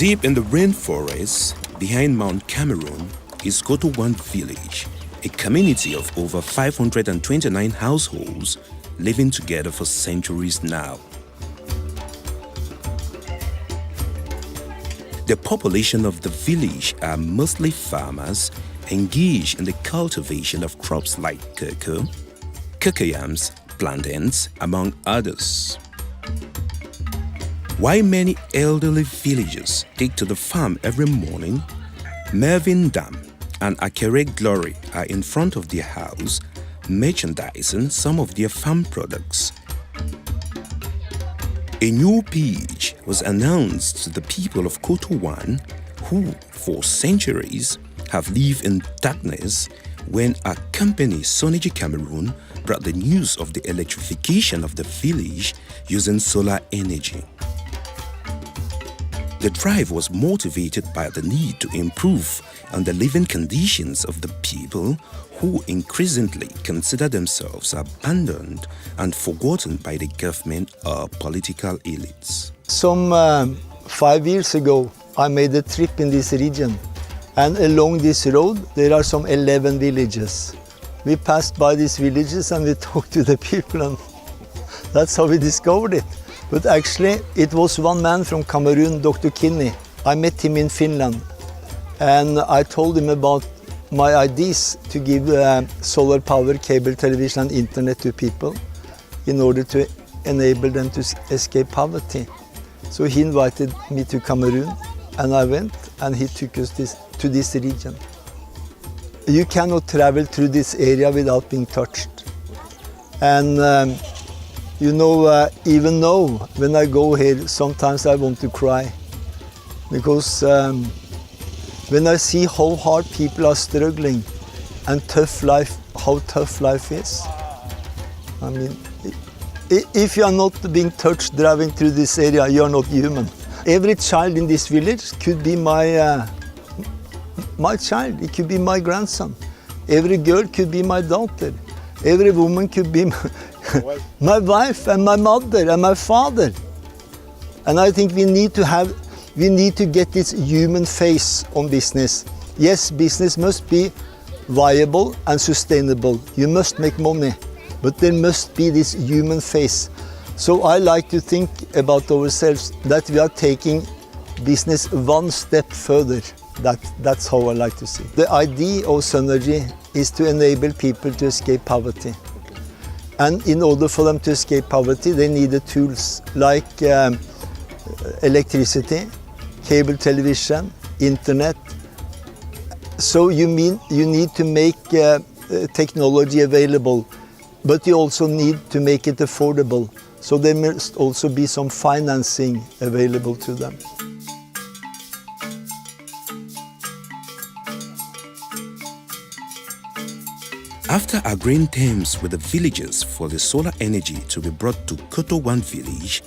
Deep in the rainforest, behind Mount Cameroon, is Koto One village, a community of over 529 households living together for centuries now. The population of the village are mostly farmers engaged in the cultivation of crops like cocoa, cocoyams, plantains, among others. While many elderly villagers take to the farm every morning, Mervyn Dam and Akere Glory are in front of their house merchandising some of their farm products. A new page was announced to the people of Koto One, who for centuries have lived in darkness, when our company SunErgy Cameroon brought the news of the electrification of the village using solar energy. The drive was motivated by the need to improve on the living conditions of the people who increasingly consider themselves abandoned and forgotten by the government or political elites. Some 5 years ago, I made a trip in this region, and along this road there are some 11 villages. We passed by these villages and we talked to the people, and that's how we discovered it. But actually, it was one man from Cameroon, Dr. Kinney. I met him in Finland, and I told him about my ideas to give solar power, cable television and internet to people in order to enable them to escape poverty. So he invited me to Cameroon, and I went, and he took us to this region. You cannot travel through this area without being touched. And you know, even now, when I go here, sometimes I want to cry. Because when I see how hard people are struggling and how tough life is. I mean, if you are not being touched driving through this area, you are not human. Every child in this village could be my child, it could be my grandson. Every girl could be my daughter. Every woman could be my wife and my mother and my father. And I think we need to get this human face on business. Yes, business must be viable and sustainable. You must make money, but there must be this human face. So I like to think about ourselves that we are taking business one step further. That's how I like to see it. The idea of SunErgy is to enable people to escape poverty. And in order for them to escape poverty, they need the tools like electricity, cable television, internet. So you need to make technology available, but you also need to make it affordable. So there must also be some financing available to them. After agreeing terms with the villagers for the solar energy to be brought to Koto One village,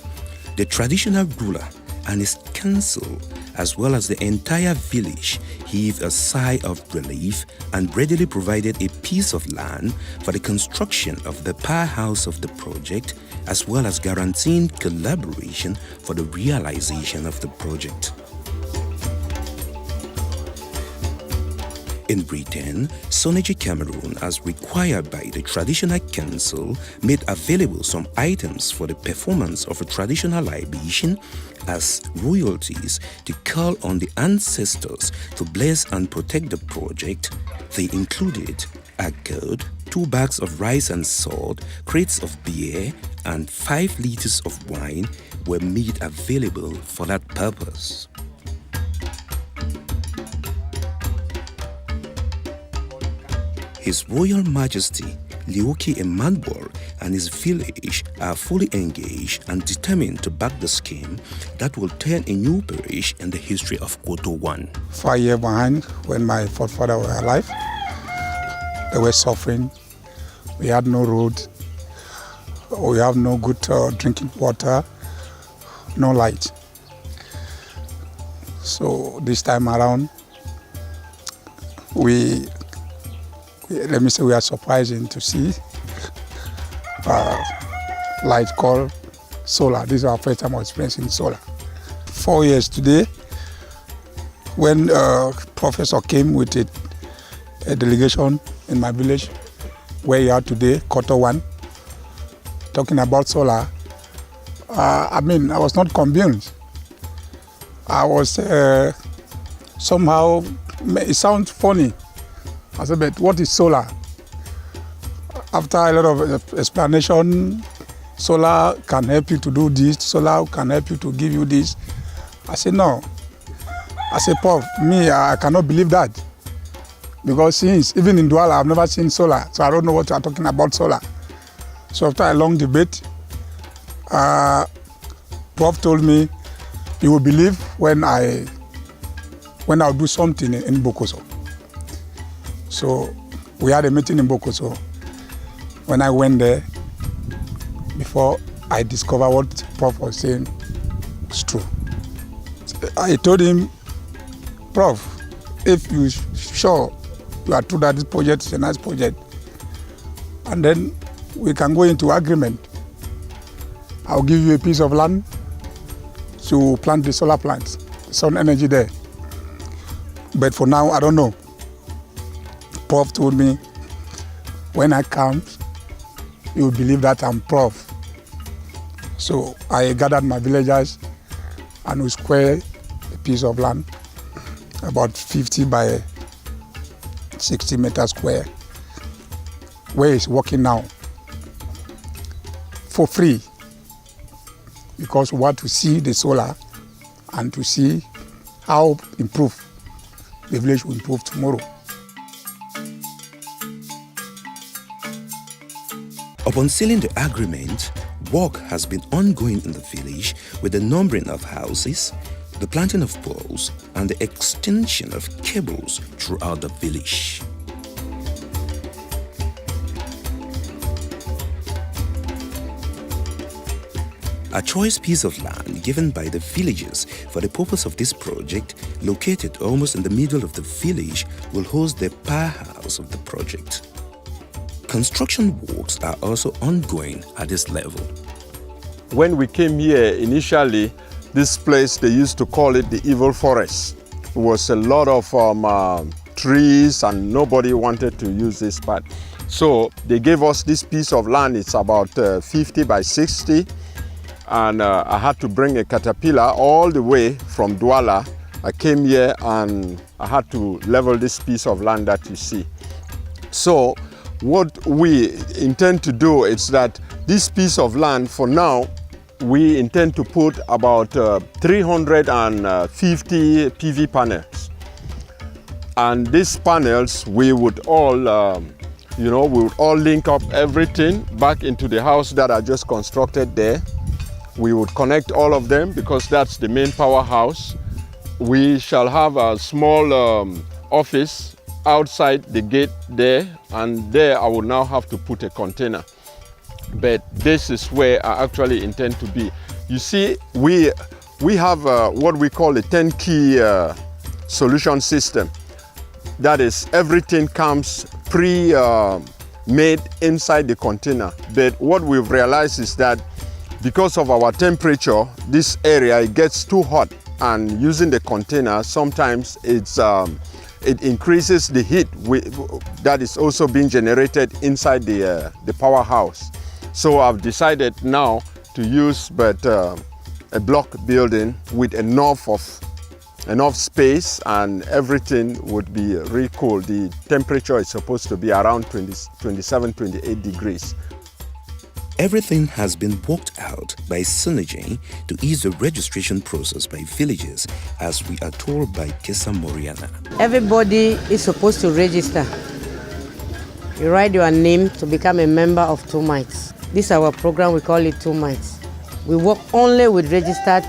the traditional ruler and his council, as well as the entire village, heaved a sigh of relief and readily provided a piece of land for the construction of the powerhouse of the project, as well as guaranteeing collaboration for the realization of the project. In return, SunErgy Cameroon, as required by the Traditional Council, made available some items for the performance of a traditional libation as royalties to call on the ancestors to bless and protect the project. They included a goat, 2 bags of rice and salt, crates of beer, and 5 liters of wine were made available for that purpose. His Royal Majesty Leoki Emmanuel and his village are fully engaged and determined to back the scheme that will turn a new page in the history of Koto One. 5 years behind, when my forefathers were alive, they were suffering. We had no road, we have no good drinking water, no light. So this time around, let me say we are surprising to see light called solar. This is our first time experiencing solar. 4 years today, when Professor came with a delegation in my village, where you are today, Quarter 1, talking about solar, I was not convinced. I was somehow, it sounds funny. I said, but what is solar? After a lot of explanation, solar can help you to do this, solar can help you to give you this. I said, no. I said, Prof, I cannot believe that. Because since, even in Douala, I've never seen solar, so I don't know what you are talking about solar. So after a long debate, Prof told me, you will believe when I'll do something in Bokoso. So we had a meeting in Bokoso. When I went there, before I discovered what Prof was saying was true. I told him, Prof, if you sure you are true that this project is a nice project, and then we can go into agreement. I'll give you a piece of land to plant the solar plants, SunErgy there. But for now, I don't know. Prof told me, when I come, you will believe that I'm Prof. So I gathered my villagers and we squared a piece of land, about 50 by 60 meters square, where it's working now for free, because we want to see the solar and to see how the village will improve tomorrow. Upon sealing the agreement, work has been ongoing in the village with the numbering of houses, the planting of poles, and the extension of cables throughout the village. A choice piece of land given by the villagers for the purpose of this project, located almost in the middle of the village, will host the powerhouse of the project. Construction works are also ongoing at this level. When we came here initially, this place, they used to call it the evil forest. It was a lot of trees and nobody wanted to use this part. So they gave us this piece of land. It's about 50 by 60. And I had to bring a caterpillar all the way from Douala. I came here and I had to level this piece of land that you see. So what we intend to do is that this piece of land, for now, we intend to put about 350 PV panels. And these panels, we would all, we would all link up everything back into the house that I just constructed there. We would connect all of them because that's the main powerhouse. We shall have a small office outside the gate there, and there I will now have to put a container. But this is where I actually intend to be. You see, we have what we call a 10-key solution system. That is, everything comes pre-made inside the container. But what we've realized is that because of our temperature, this area, it gets too hot, and using the container, sometimes it increases the heat that is also being generated inside the powerhouse. So I've decided now to use a block building with enough space, and everything would be really cool. The temperature is supposed to be around 27, 28 degrees. Everything has been worked out by SunErgy to ease the registration process by villagers, as we are told by Kesa Moriana. Everybody is supposed to register. You write your name to become a member of 2 Mites. This is our program, we call it 2 Mites. We work only with registered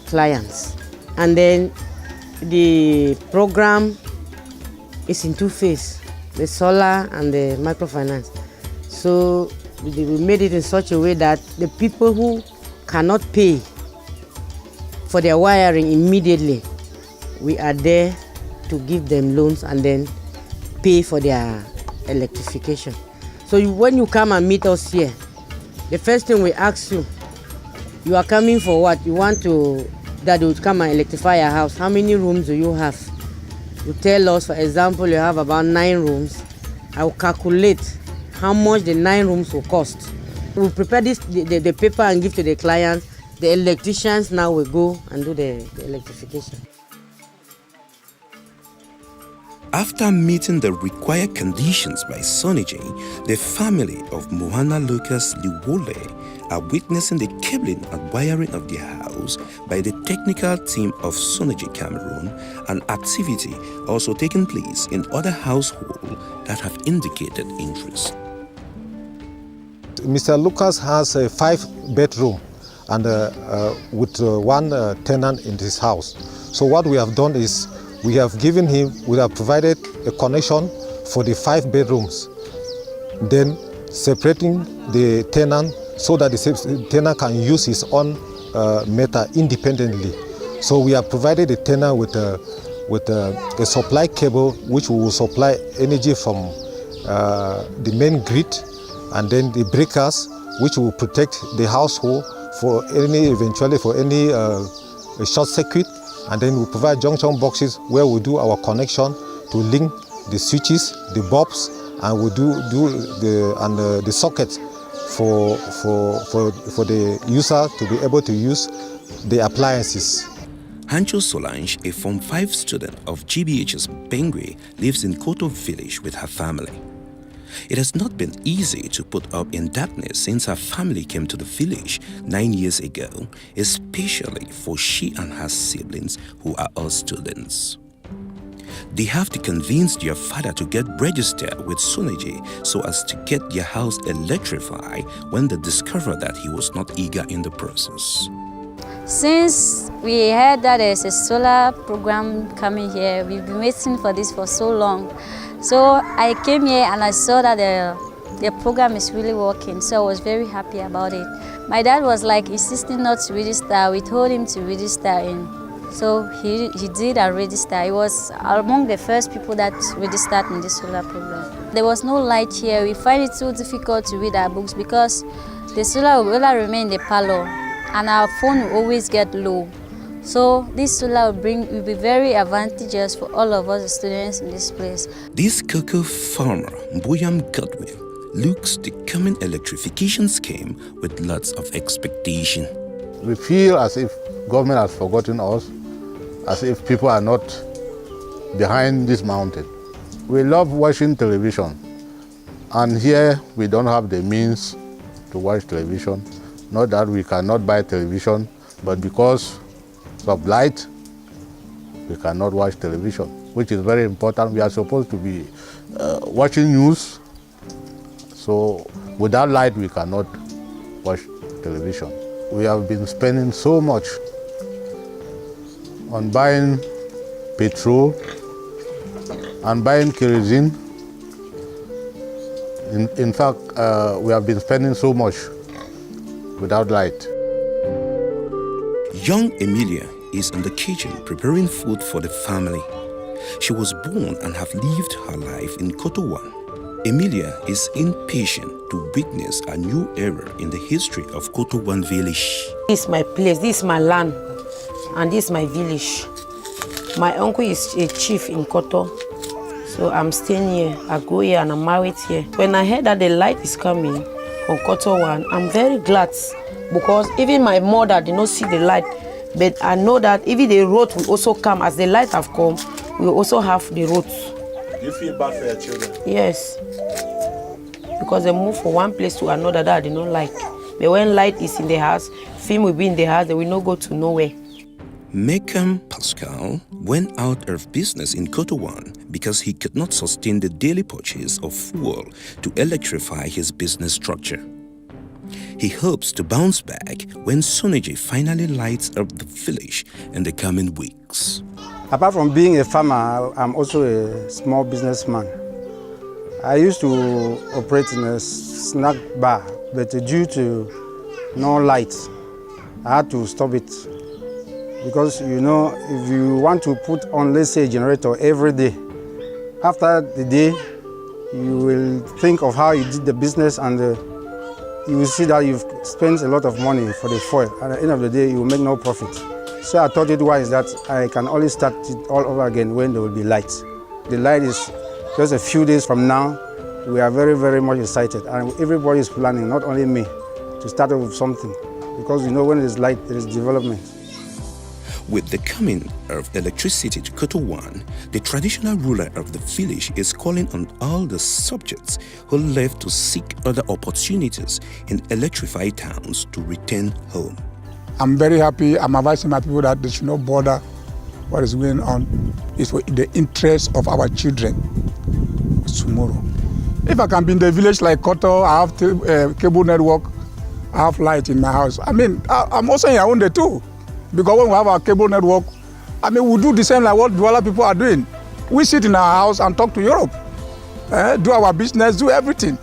clients. And then the program is in 2 phases, the solar and the microfinance. So we made it in such a way that the people who cannot pay for their wiring immediately, we are there to give them loans and then pay for their electrification. So when you come and meet us here, the first thing we ask you, you are coming for what? You want to that they would come and electrify your house. How many rooms do you have? You tell us, for example, you have about 9 rooms. I will calculate how much the 9 rooms will cost. We'll prepare the paper and give to the client. The electricians now will go and do the electrification. After meeting the required conditions by SunErgy, the family of Mohana Lucas Liwole are witnessing the cabling and wiring of their house by the technical team of SunErgy Cameroon, an activity also taking place in other households that have indicated interest. Mr. Lucas has a 5-bedroom and with one tenant in his house. So what we have done is we have provided a connection for the 5 bedrooms, then separating the tenant so that the tenant can use his own meter independently. So we have provided the tenant with a supply cable which will supply energy from the main grid, and then the breakers which will protect the household for any short circuit, and then we provide junction boxes where we do our connection to link the switches, the bulbs, and we do the sockets for the user to be able to use the appliances. Hancho Solange, a Form 5 student of GBH's Bengwe, lives in Koto village with her family. It has not been easy to put up in darkness since her family came to the village 9 years ago, especially for she and her siblings who are all students. They have to convince their father to get registered with SunErgy so as to get their house electrified when they discovered that he was not eager in the process. Since we heard that there's a solar program coming here, we've been waiting for this for so long. So I came here and I saw that the program is really working, so I was very happy about it. My dad was like insisting not to register. We told him to register in. So he did and register. He was among the first people that registered in the solar program. There was no light here. We find it too difficult to read our books because the solar will only remain in the parlor and our phone will always get low. So this solar will be very advantageous for all of us students in this place. This cocoa farmer, Mboyam Godwin, looks the coming electrification scheme with lots of expectation. We feel as if government has forgotten us, as if people are not behind this mountain. We love watching television, and here we don't have the means to watch television. Not that we cannot buy television, but because of light, we cannot watch television, which is very important. We are supposed to be watching news, so without light we cannot watch television. We have been spending so much on buying petrol and buying kerosene. In fact, we have been spending so much without light. Young Emilia is in the kitchen preparing food for the family. She was born and have lived her life in Kotowan. Emilia is impatient to witness a new era in the history of Kotowan village. This is my place, this is my land, and this is my village. My uncle is a chief in Koto, so I'm staying here. I go here and I'm married here. When I heard that the light is coming from Kotowan, I'm very glad because even my mother did not see the light, but I know that even the road will also come. As the light have come, we will also have the roads. Do you feel bad for your children? Yes, because they move from one place to another that I did not like. But when light is in the house, film will be in the house, they will not go to nowhere. Mekam Pascal went out of business in Kotowan because he could not sustain the daily purchase of fuel to electrify his business structure. He hopes to bounce back when SunErgy finally lights up the village in the coming weeks. Apart from being a farmer, I'm also a small businessman. I used to operate in a snack bar, but due to no light, I had to stop it. Because, you know, if you want to put on, let's say, a generator every day, after the day, you will think of how you did the business and you will see that you've spent a lot of money for the fuel. At the end of the day, you will make no profit. So I thought it was that I can only start it all over again when there will be light. The light is just a few days from now. We are very, very much excited, and everybody is planning, not only me, to start off with something, because you know when there is light, there is development. With the coming of electricity to Koto 1, the traditional ruler of the village is calling on all the subjects who left to seek other opportunities in electrified towns to return home. I'm very happy. I'm advising my people that they should not bother what is going on. It's for the interest of our children tomorrow. If I can be in the village like Koto, I have cable network, I have light in my house. I mean, I'm also in Yaoundé too. Because when we have our cable network, I mean, we do the same like what Douala people are doing. We sit in our house and talk to Europe, do our business, do everything.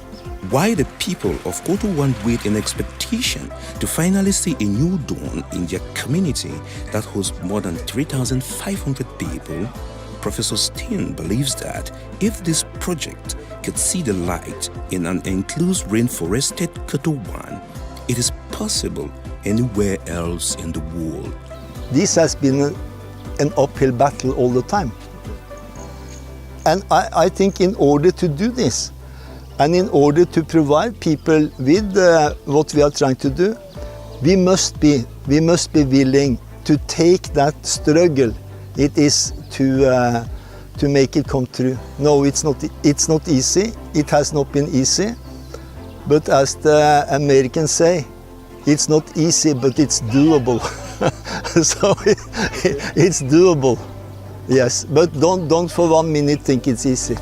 Why the people of Koto 1 wait in expectation to finally see a new dawn in their community that hosts more than 3,500 people, Professor Steen believes that if this project could see the light in an enclosed rainforested Koto 1, it is possible anywhere else in the world. This has been an uphill battle all the time. And I think in order to do this, and in order to provide people with what we are trying to do, we must be willing to take that struggle it is to make it come true. No, it's not easy. It has not been easy. But as the Americans say, it's not easy, but it's doable. So it's doable, yes. But don't for 1 minute think it's easy.